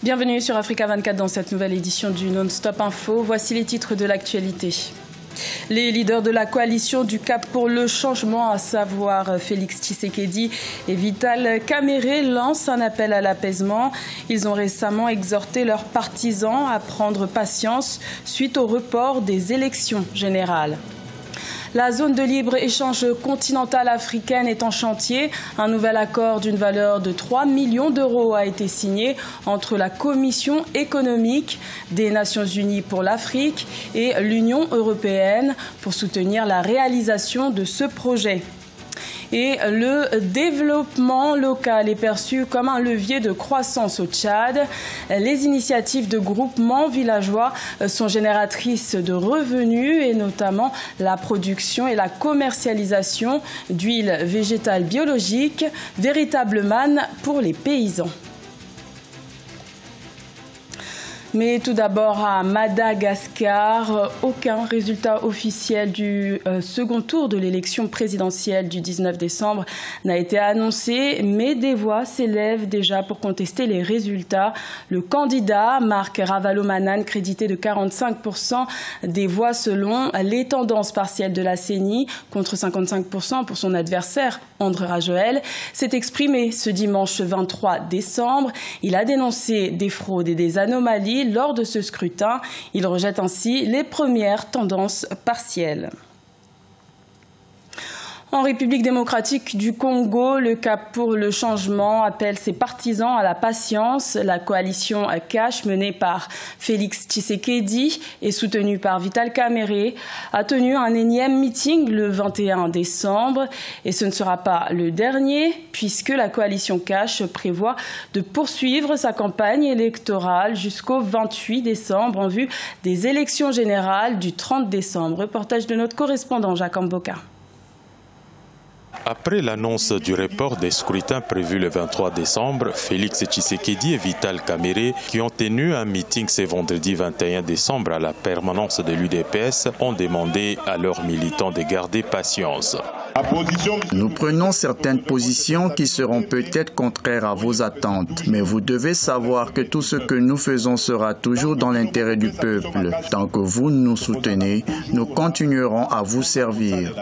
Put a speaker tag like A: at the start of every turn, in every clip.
A: Bienvenue sur Africa 24 dans cette nouvelle édition du Non-Stop Info. Voici les titres de l'actualité. Les leaders de la coalition du Cap pour le changement, à savoir Félix Tshisekedi et Vital Kamerhe, lancent un appel à l'apaisement. Ils ont récemment exhorté leurs partisans à prendre patience suite au report des élections générales. La zone de libre-échange continentale africaine est en chantier. Un nouvel accord d'une valeur de 3 millions d'euros a été signé entre la Commission économique des Nations Unies pour l'Afrique et l'Union européenne pour soutenir la réalisation de ce projet. Et le développement local est perçu comme un levier de croissance au Tchad. Les initiatives de groupements villageois sont génératrices de revenus et notamment la production et la commercialisation d'huile végétale biologique, véritable manne pour les paysans. Mais tout d'abord à Madagascar, aucun résultat officiel du second tour de l'élection présidentielle du 19 décembre n'a été annoncé, mais des voix s'élèvent déjà pour contester les résultats. Le candidat, Marc Ravalomanane, crédité de 45% des voix selon les tendances partielles de la CENI, contre 55% pour son adversaire, André Rajoel, s'est exprimé ce dimanche 23 décembre. Il a dénoncé des fraudes et des anomalies lors de ce scrutin. Il rejette ainsi les premières tendances partielles. En République démocratique du Congo, le Cap pour le changement appelle ses partisans à la patience. La coalition Cash, menée par Félix Tshisekedi et soutenue par Vital Kamerhe, a tenu un énième meeting le 21 décembre. Et ce ne sera pas le dernier, puisque la coalition Cash prévoit de poursuivre sa campagne électorale jusqu'au 28 décembre en vue des élections générales du 30 décembre. Reportage de notre correspondant Jacques Mboka.
B: Après l'annonce du report des scrutins prévus le 23 décembre, Félix Tshisekedi et Vital Kamerhe, qui ont tenu un meeting ce vendredi 21 décembre à la permanence de l'UDPS, ont demandé à leurs militants de garder patience.
C: Nous prenons certaines positions qui seront peut-être contraires à vos attentes, mais vous devez savoir que tout ce que nous faisons sera toujours dans l'intérêt du peuple. Tant que vous nous soutenez, nous continuerons à vous servir.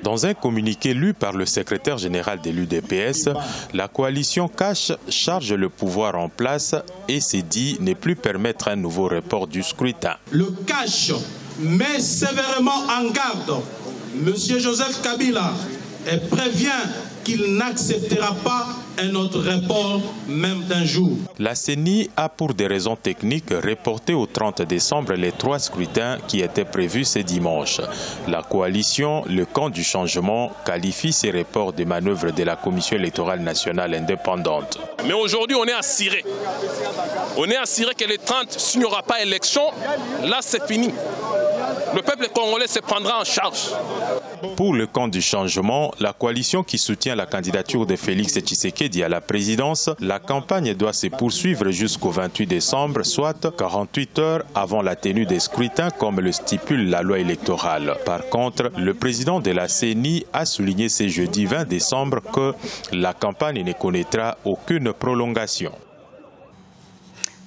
B: Dans un communiqué lu par le secrétaire général de l'UDPS, la coalition Cash charge le pouvoir en place et s'est dit ne plus permettre un nouveau report du scrutin.
D: Le Cash met sévèrement en garde M. Joseph Kabila et prévient qu'il n'acceptera pas un autre report, même d'un jour.
B: La CENI a pour des raisons techniques reporté au 30 décembre les 3 scrutins qui étaient prévus ce dimanche. La coalition, le camp du changement, qualifie ces reports de manœuvres de la Commission électorale nationale indépendante.
E: Mais aujourd'hui, on est assuré. On est assuré que le 30, s'il n'y aura pas élection, là c'est fini. Le peuple congolais se prendra en charge.
B: Pour le camp du changement, la coalition qui soutient la candidature de Félix Tshisekedi à la présidence, la campagne doit se poursuivre jusqu'au 28 décembre, soit 48 heures avant la tenue des scrutins comme le stipule la loi électorale. Par contre, le président de la CENI a souligné ce jeudi 20 décembre que la campagne ne connaîtra aucune prolongation.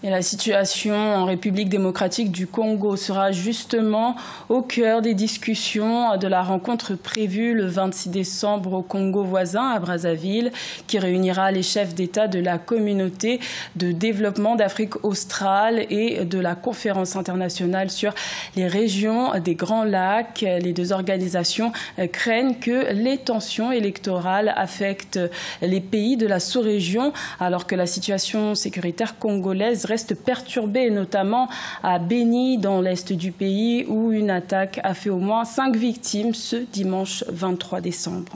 A: Et la situation en République démocratique du Congo sera justement au cœur des discussions de la rencontre prévue le 26 décembre au Congo voisin, à Brazzaville, qui réunira les chefs d'État de la communauté de développement d'Afrique australe et de la conférence internationale sur les régions des Grands Lacs. Les deux organisations craignent que les tensions électorales affectent les pays de la sous-région, alors que la situation sécuritaire congolaise reste perturbée, notamment à Beni, dans l'est du pays, où une attaque a fait au moins 5 victimes ce dimanche 23 décembre.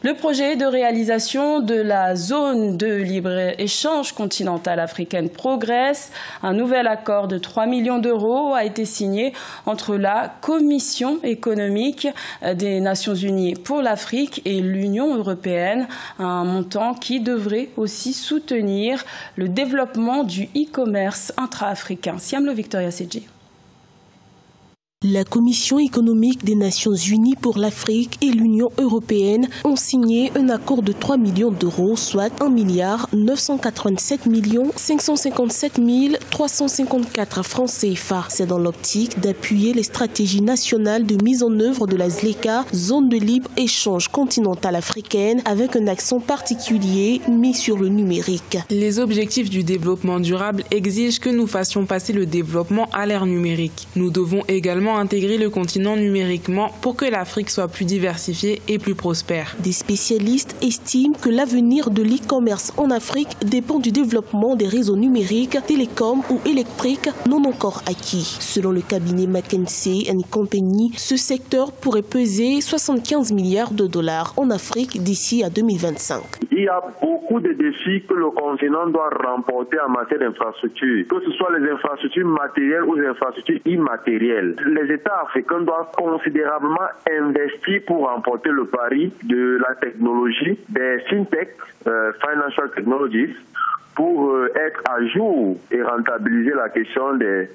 A: Le projet de réalisation de la zone de libre-échange continentale africaine progresse. Un nouvel accord de 3 millions d'euros a été signé entre la Commission économique des Nations Unies pour l'Afrique et l'Union européenne, un montant qui devrait aussi soutenir le développement du e-commerce intra-africain. Siamlo Victoria Seji.
F: La Commission économique des Nations Unies pour l'Afrique et l'Union européenne ont signé un accord de 3 millions d'euros, soit 1 987 557 354 francs CFA. C'est dans l'optique d'appuyer les stratégies nationales de mise en œuvre de la ZLECA, zone de libre-échange continentale africaine, avec un accent particulier mis sur le numérique.
G: Les objectifs du développement durable exigent que nous fassions passer le développement à l'ère numérique. Nous devons également intégrer le continent numériquement pour que l'Afrique soit plus diversifiée et plus prospère.
F: Des spécialistes estiment que l'avenir de l'e-commerce en Afrique dépend du développement des réseaux numériques, télécoms ou électriques non encore acquis. Selon le cabinet McKinsey & Company, ce secteur pourrait peser 75 milliards de dollars en Afrique d'ici à 2025.
H: Il y a beaucoup de défis que le continent doit remporter en matière d'infrastructures, que ce soit les infrastructures matérielles ou les infrastructures immatérielles. Les États africains doivent considérablement investir pour remporter le pari de la technologie, des fintech, financial technologies, pour être à jour et rentabiliser la question des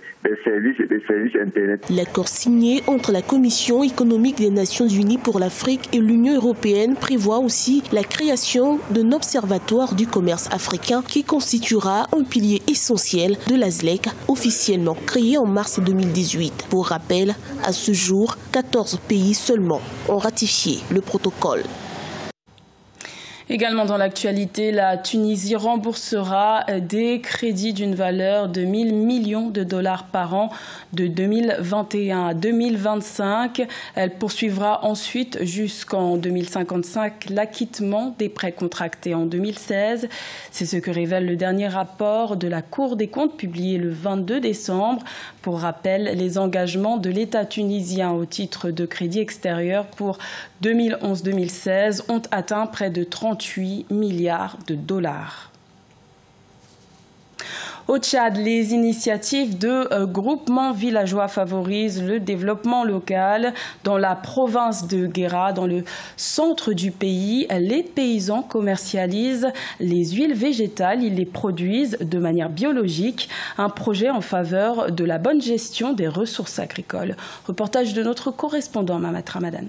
H: services et des services Internet.
F: L'accord signé entre la Commission économique des Nations Unies pour l'Afrique et l'Union européenne prévoit aussi la création d'un observatoire du commerce africain qui constituera un pilier essentiel de la ZLECA, officiellement créé en mars 2018. Pour rappel, à ce jour, 14 pays seulement ont ratifié le protocole.
A: Également dans l'actualité, la Tunisie remboursera des crédits d'une valeur de 1 000 millions de dollars par an de 2021 à 2025. Elle poursuivra ensuite jusqu'en 2055 l'acquittement des prêts contractés en 2016. C'est ce que révèle le dernier rapport de la Cour des comptes publié le 22 décembre. Pour rappel, les engagements de l'État tunisien au titre de crédit extérieur pour 2011-2016 ont atteint près de 38 milliards de dollars. Au Tchad, les initiatives de groupements villageois favorisent le développement local. Dans la province de Guéra, dans le centre du pays, les paysans commercialisent les huiles végétales. Ils les produisent de manière biologique. Un projet en faveur de la bonne gestion des ressources agricoles. Reportage de notre correspondant Mamat Ramadan.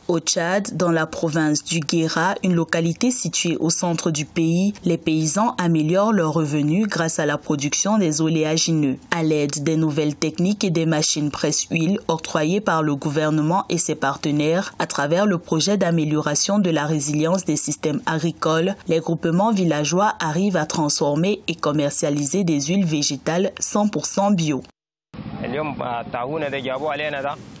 I: Au Tchad, dans la province du Guéra, une localité située au centre du pays, les paysans améliorent leurs revenus grâce à la production des oléagineux. À l'aide des nouvelles techniques et des machines presse-huile octroyées par le gouvernement et ses partenaires à travers le projet d'amélioration de la résilience des systèmes agricoles, les groupements villageois arrivent à transformer et commercialiser des huiles végétales 100% bio.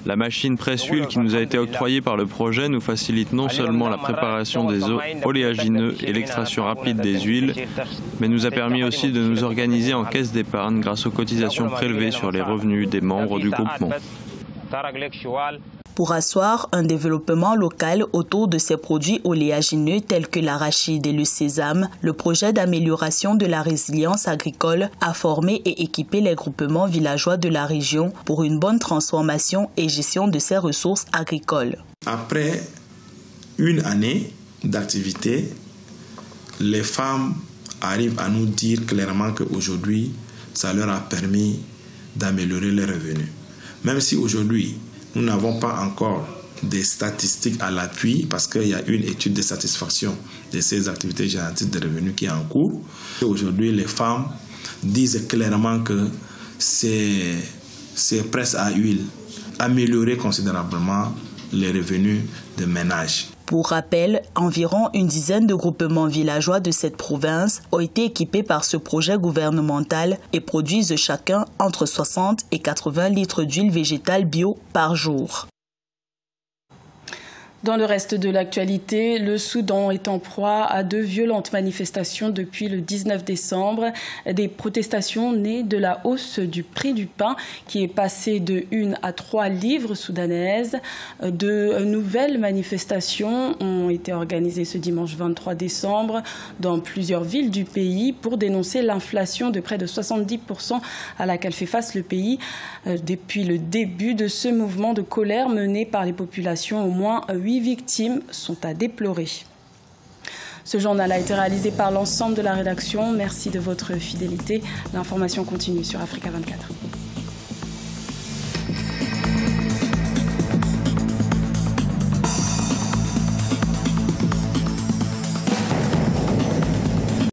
J: La machine presse-huile qui nous a été octroyée par le projet nous facilite non seulement la préparation des oléagineux et l'extraction rapide des huiles, mais nous a permis aussi de nous organiser en caisse d'épargne grâce aux cotisations prélevées sur les revenus des membres du groupement.
I: Pour asseoir un développement local autour de ces produits oléagineux tels que l'arachide et le sésame, le projet d'amélioration de la résilience agricole a formé et équipé les groupements villageois de la région pour une bonne transformation et gestion de ces ressources agricoles.
K: Après une année d'activité, les femmes arrivent à nous dire clairement qu'aujourd'hui, ça leur a permis d'améliorer leurs revenus. Même si aujourd'hui, nous n'avons pas encore des statistiques à l'appui parce qu'il y a une étude de satisfaction de ces activités génératrices de revenus qui est en cours. Aujourd'hui, les femmes disent clairement que ces presses à huile amélioraient considérablement les revenus de ménage.
I: Pour rappel, environ une dizaine de groupements villageois de cette province ont été équipés par ce projet gouvernemental et produisent chacun entre 60 et 80 litres d'huile végétale bio par jour.
A: Dans le reste de l'actualité, le Soudan est en proie à de violentes manifestations depuis le 19 décembre. Des protestations nées de la hausse du prix du pain qui est passé de 1 à 3 livres soudanaises. De nouvelles manifestations ont été organisées ce dimanche 23 décembre dans plusieurs villes du pays pour dénoncer l'inflation de près de 70% à laquelle fait face le pays. Depuis le début de ce mouvement de colère mené par les populations, au moins 8 victimes sont à déplorer. Ce journal a été réalisé par l'ensemble de la rédaction. Merci de votre fidélité. L'information continue sur Africa 24.